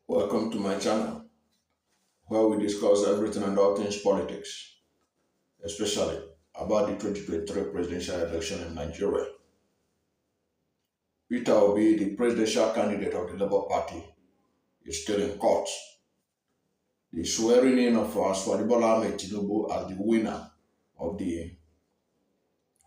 Welcome to my channel, where we discuss everything and all things politics, especially about the 2023 presidential election in Nigeria. Peter Obi, the presidential candidate of the Labour Party, is still in court. The swearing in of Bola Tinubu as the winner of the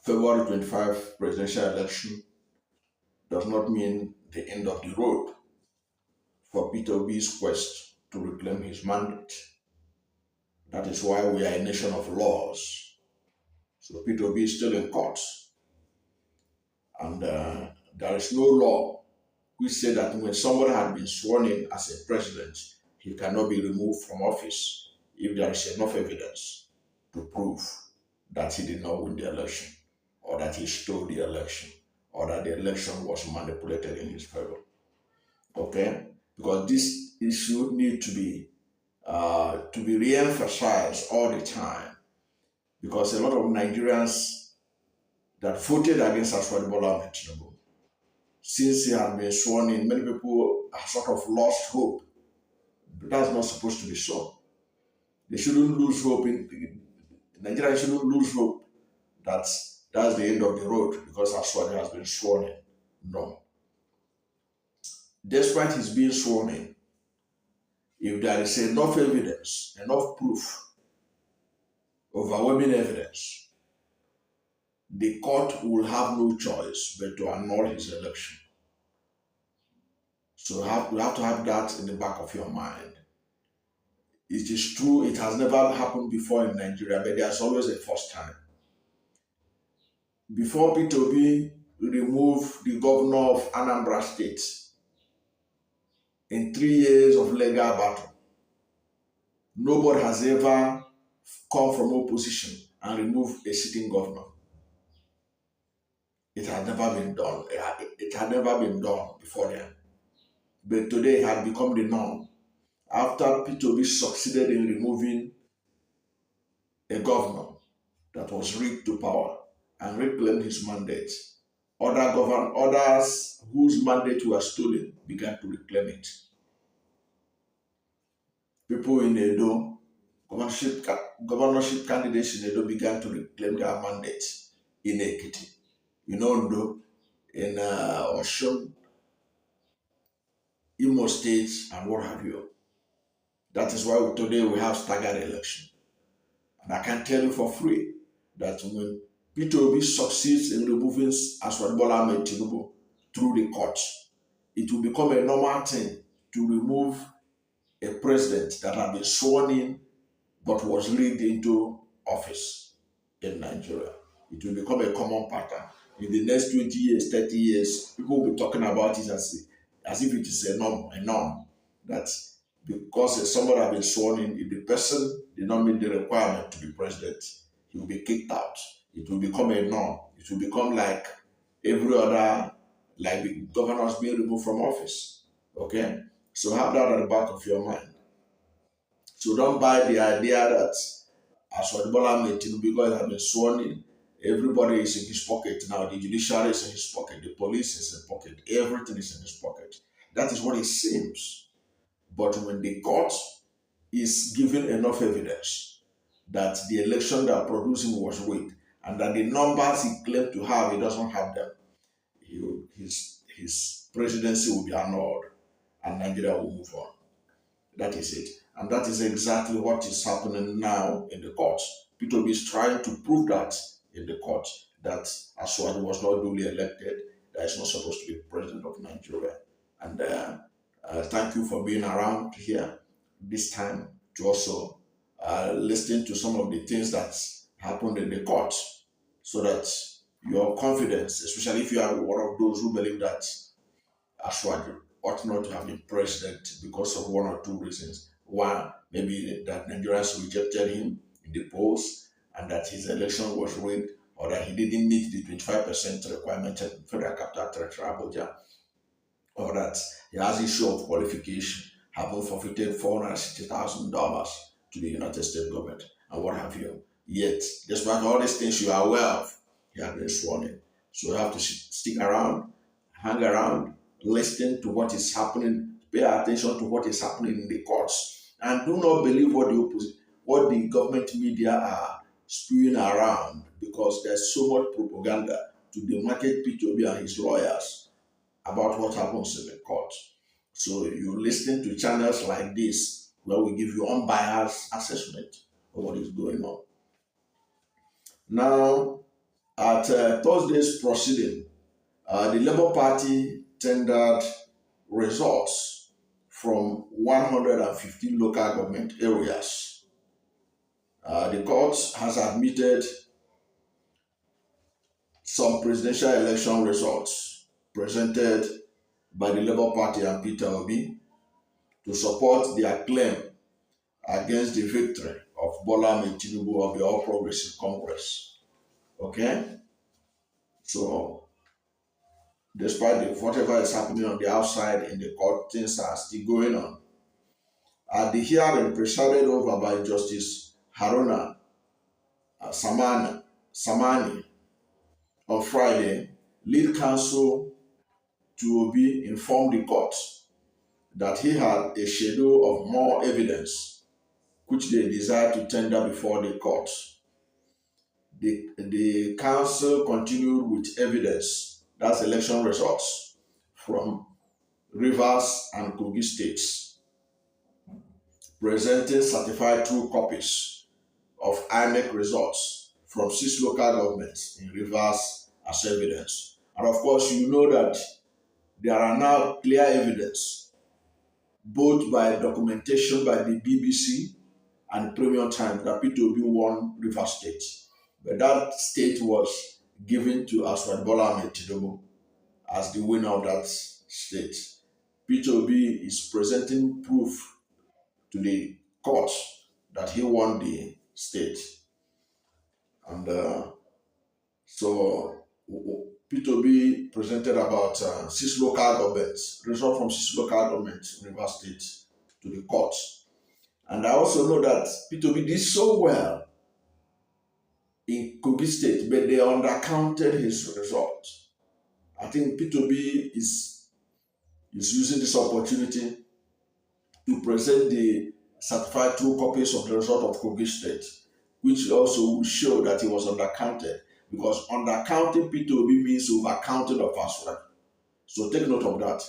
February 25 presidential election does not mean the end of the road for Peter Obi's quest to reclaim his mandate. That is why we are a nation of laws. So Peter Obi is still in court. And there is no law which says that when somebody has been sworn in as a president, he cannot be removed from office if there is enough evidence to prove that he did not win the election, or that he stole the election, or that the election was manipulated in his favor. Okay? Because this issue needs to be re-emphasized all the time, because a lot of Nigerians that voted against Bola Tinubu, since he had been sworn in, many people have sort of lost hope. But that's not supposed to be so. They shouldn't lose hope. Nigerians shouldn't lose hope that that's the end of the road because Aswad has been sworn in. No. Despite his being sworn in, if there is enough evidence, enough proof, overwhelming evidence, the court will have no choice but to annul his election. So you have to have that in the back of your mind. It is true, it has never happened before in Nigeria, but there's always a first time. Before Peter Obi removed the governor of Anambra State in 3 years of legal battle, nobody has ever come from opposition and removed a sitting governor. It had never been done. It had never been done before then. But today it had become the norm. After Peter Obi succeeded in removing a governor that was rigged to power and reclaimed his mandate, others whose mandate were stolen began to reclaim it. People in Edo, governorship candidates in Edo began to reclaim their mandates in Ekiti, in Ondo, in Osun, Imo State, and what have you. That is why today we have staggered election. And I can tell you for free that when Peter Obi succeeds in removing Bola Tinubu through the courts, it will become a normal thing to remove a president that had been sworn in but was rigged into office in Nigeria. It will become a common pattern. In the next 20 years, 30 years, people will be talking about it as if it is a norm that because somebody has been sworn in, if the person did not meet the requirement to be president, he will be kicked out. It will become a norm. It will become like every other, like the governors being removed from office. Okay? So have that at the back of your mind. So don't buy the idea that as Bola Tinubu, because he has been sworn in, everybody is in his pocket now. The judiciary is in his pocket. The police is in his pocket. Everything is in his pocket. That is what it seems. But when the court is given enough evidence that the election they are producing was rigged and that the numbers he claimed to have, he doesn't have them, his presidency will be annulled and Nigeria will move on. That is it. And that is exactly what is happening now in the courts. Peter Obi is trying to prove that in the court, that Aswad was not duly elected, that is not supposed to be president of Nigeria. And thank you for being around here this time to also listen to some of the things that happened in the court, so that your confidence, especially if you are one of those who believe that Aswad ought not to have been president because of one or two reasons. One, maybe that Nigerians rejected him in the polls and that his election was rigged, or that he didn't meet the 25% requirement in Federal Capital Territory Abuja, or that he has issue of qualification, having forfeited $460,000 to the United States government, and what have you. Yet, despite all these things you are aware of, he has been sworn in. So you have to stick around, hang around, listen to what is happening, pay attention to what is happening in the courts, and do not believe what the government media are spewing around, because there's so much propaganda to demarcate Peter Obi and his lawyers about what happens in the court. So you listen to channels like this where we give you unbiased assessment of what is going on. Now, at Thursday's proceeding, the Labour Party tendered results from 115 local government areas. The court has admitted some presidential election results presented by the Labour Party and Peter Obi to support their claim against the victory of Bola Tinubu of the All Progressive Congress. Okay? So, despite whatever is happening on the outside in the court, things are still going on. At the hearing presided over by Justice Haruna Samani on Friday, lead counsel to Obi informed the court that he had a schedule of more evidence which they desired to tender before the court. The counsel continued with evidence, that's election results, from Rivers and Kogi states, presenting certified true copies of INEC results from 6 local governments in Rivers as evidence. And of course, you know that there are now clear evidence, both by documentation by the BBC and Premium Times, that Peter Obi won Rivers State. But that state was given to Bola Tinubu as the winner of that state. Peter Obi is presenting proof to the court that he won the state. And so Peter Obi presented about 6 local governments, result from 6 local governments in Rivers State to the court. And I also know that Peter Obi did so well in Kogi State, but they undercounted his result. I think Peter Obi is using this opportunity to present the certified true copies of the result of Kogi State, which also will show that he was undercounted, because undercounting Peter Obi means overcounting of Aswad. So take note of that.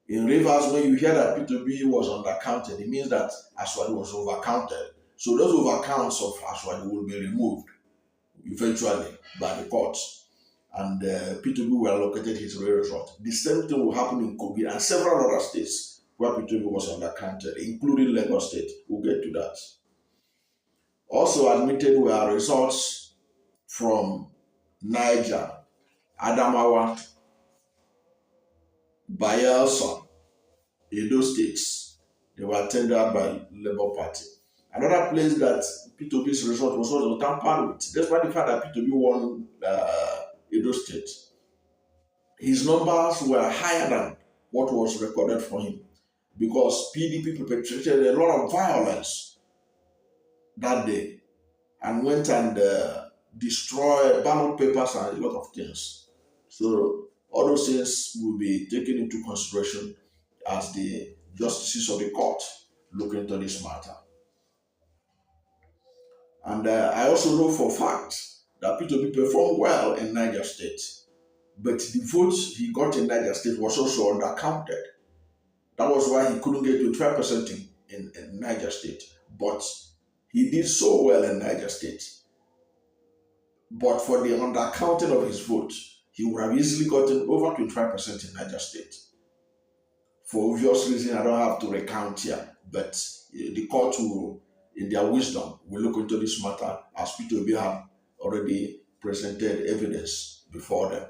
In Rivers, when you hear that Peter Obi was undercounted, it means that Aswad was overcounted. So those overcounts of Aswad will be removed eventually by the courts, and Peter Obi will allocate his real result. The same thing will happen in Kogi and several other states where Peter Obi was undercounted, including Lagos State. We'll get to that. Also admitted were results from Niger, Adamawa, Bayelsa, Edo states. They were tendered by Labour Party. Another place that Peter Obi's result was also tampered with, despite the fact that Peter Obi won Edo State. His numbers were higher than what was recorded for him, because PDP perpetrated a lot of violence that day and went and destroyed ballot papers and a lot of things. So all those things will be taken into consideration as the justices of the court look into this matter. And I also know for a fact that Peter Obi performed well in Niger State, but the votes he got in Niger State was also undercounted. That was why he couldn't get to 12% in Niger State. But he did so well in Niger State. But for the undercounting of his vote, he would have easily gotten over 25% in Niger State. For obvious reasons, I don't have to recount here, but the court will, in their wisdom, will look into this matter, as Peter Obi have already presented evidence before them.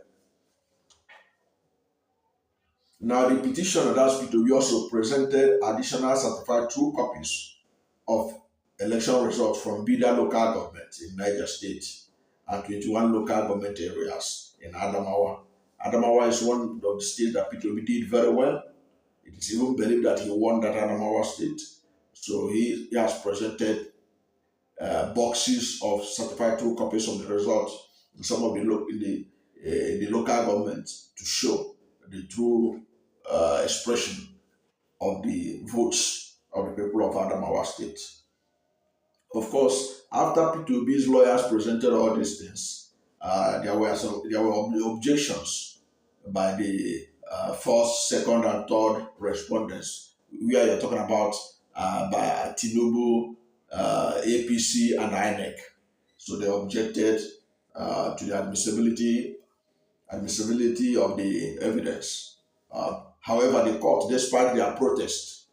Now, the petitioner, that's Peter Obi, also presented additional certified true copies of election results from Bida local government in Niger State and 21 local government areas in Adamawa. Adamawa is one of the states that Peter Obi did very well. It is even believed that he won that Adamawa state. So he has presented boxes of certified true copies of the results in some of the local governments to show the true expression of the votes of the people of Adamawa State. Of course, after P2B's lawyers presented all these things, there were objections by the first, second, and third respondents. Where you're talking about by tinubu, APC, and INEC. So they objected to the admissibility of the evidence. However, the court, despite their protest,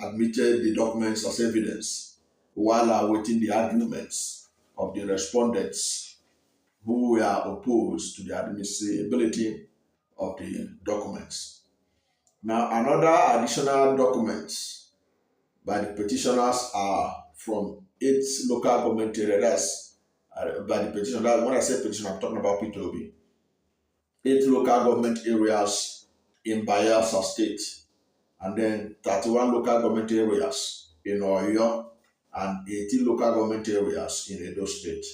admitted the documents as evidence while awaiting the arguments of the respondents who were opposed to the admissibility of the documents. Now, another additional documents by the petitioners are from 8 local government areas. By the petitioner, when I say petition, I'm talking about Peter Obi. 8 local government areas in Bayelsa State, and then 31 local government areas in Oyo, and 18 local government areas in Edo State.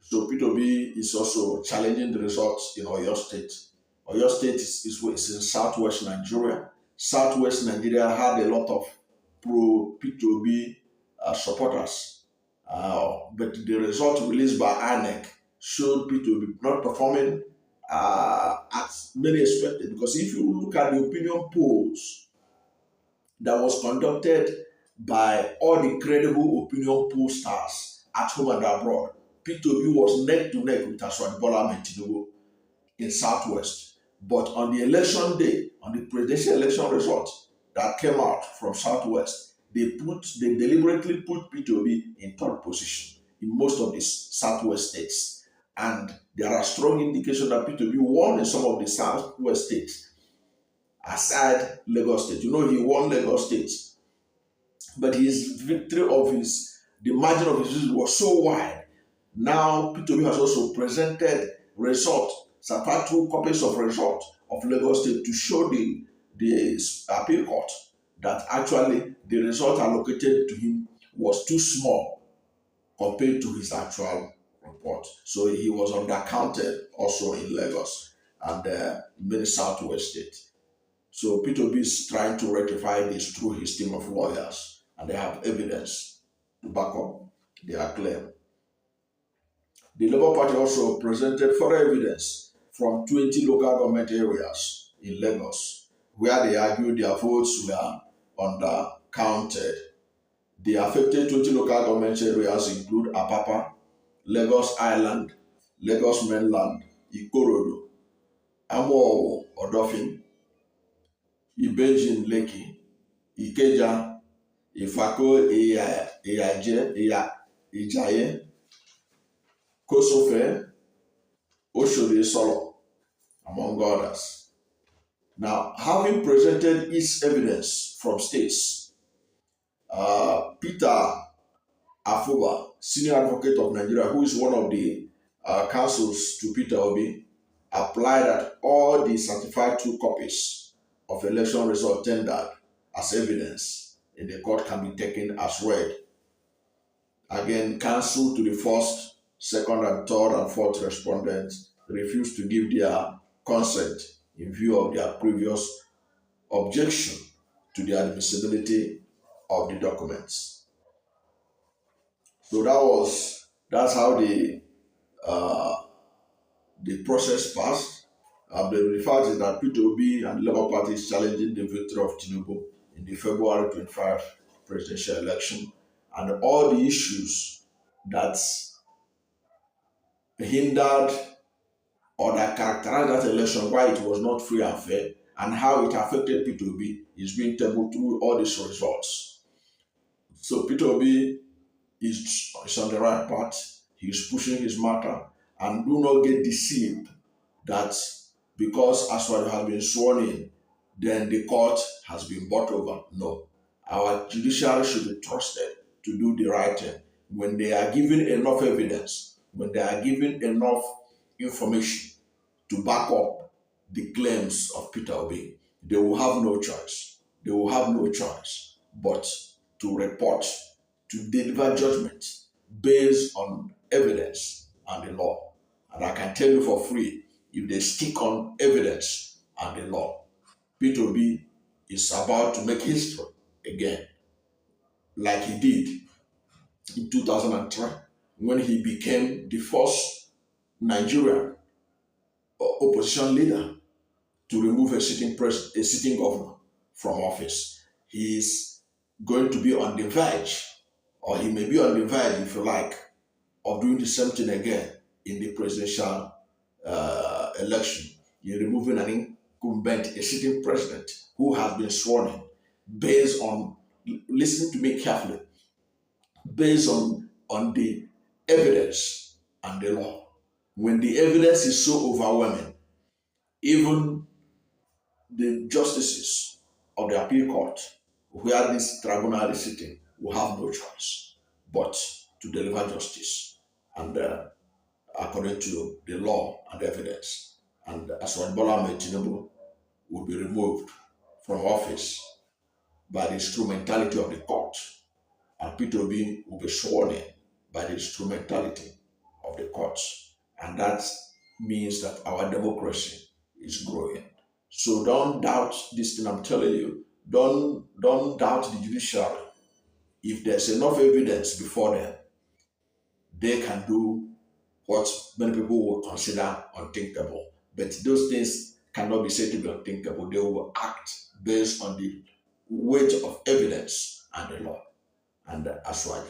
So Peter Obi is also challenging the results in Oyo State. Oyo State is in southwest Nigeria. Southwest Nigeria had a lot of pro-Peter Obi supporters. But the result released by INEC showed Peter Obi not performing as many expected. Because if you look at the opinion polls that was conducted by all the credible opinion pollsters at home and abroad, Peter Obi was neck to neck with Bola Tinubu in Southwest. But on the election day, on the presidential election result that came out from Southwest, they deliberately put Peter Obi in third position in most of these Southwest states. And there are strong indications that Peter Obi won in some of the Southwest states, aside Lagos State. You know, he won Lagos State, but his victory the margin of his victory was so wide. Now, Peter Obi has also presented certified 2 copies of result of Lagos State to show the appeal court that actually the result allocated to him was too small compared to his actual report. So he was undercounted also in Lagos and many Southwest states. So Peter Obi is trying to rectify this through his team of lawyers, and they have evidence to back up their claim. The Labour Party also presented further evidence from 20 local government areas in Lagos, where they argued their votes were undercounted. The affected 20 local government areas include Apapa, Lagos Island, Lagos Mainland, Ikorodu, Amowo Odofin, Ibejin Lekki, Ikeja, Ifako Ijaye, Kosofe, Oshodi Solo, among others. Now, having presented its evidence from states, Peter Afuba, senior advocate of Nigeria, who is one of the counsels to Peter Obi, applied that all the certified 2 copies of election result tendered as evidence in the court can be taken as read. Again, counsel to the first, second, and third, and fourth respondents refused to give their consent in view of their previous objection to the admissibility of the documents. So that's how the process passed. The fact is that Peter Obi and the Labour Party is challenging the victory of Tinubu in the February 25 presidential election, and all the issues that hindered or that characterized that election, why it was not free and fair, and how it affected Peter Obi is being tabled through all these results. So Peter Obi is on the right path. He's pushing his matter, and do not get deceived that because Aswad has been sworn in, then the court has been bought over. No. Our judiciary should be trusted to do the right thing. When they are given enough evidence, when they are given enough information to back up the claims of Peter Obi, they will have no choice. They will have no choice but to report, to deliver judgment based on evidence and the law. And I can tell you for free, if they stick on evidence and the law, Peter Obi is about to make history again, like he did in 2003 when he became the first Nigerian opposition leader to remove a sitting governor from office. He is going to be on the verge, or he may be on the verge, if you like, of doing the same thing again in the presidential election. You're removing an incumbent, a sitting president who has been sworn in based on, listen to me carefully, based on the evidence and the law. When the evidence is so overwhelming, even the justices of the appeal court, where this tribunal is sitting, will have no choice but to deliver justice and according to the law and evidence. And Aswad Bola Ahmed Tinubu will be removed from office by the instrumentality of the court, and Peter Obi will be sworn in by the instrumentality of the courts. And that means that our democracy is growing. So don't doubt this thing I'm telling you. Don't doubt the judiciary. If there's enough evidence before them, they can do what many people would consider unthinkable. But those things cannot be said to be unthinkable. They will act based on the weight of evidence and the law. And as well,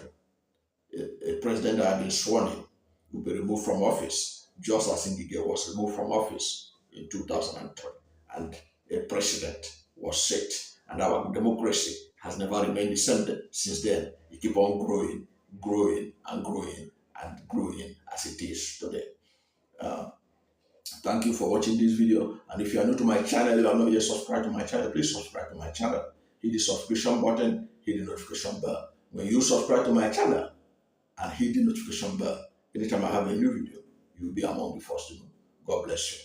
a president that had been sworn in will be removed from office, just as Ngige was removed from office in 2003. And a precedent was set. And our democracy has never remained the same since then. It keeps on growing, growing, and growing, and growing as it is today. Thank you for watching this video. And if you are new to my channel, you are not yet subscribed to my channel, please subscribe to my channel. Hit the subscription button, hit the notification bell. When you subscribe to my channel and hit the notification bell, anytime I have a new video, you'll be among the first to know. God bless you.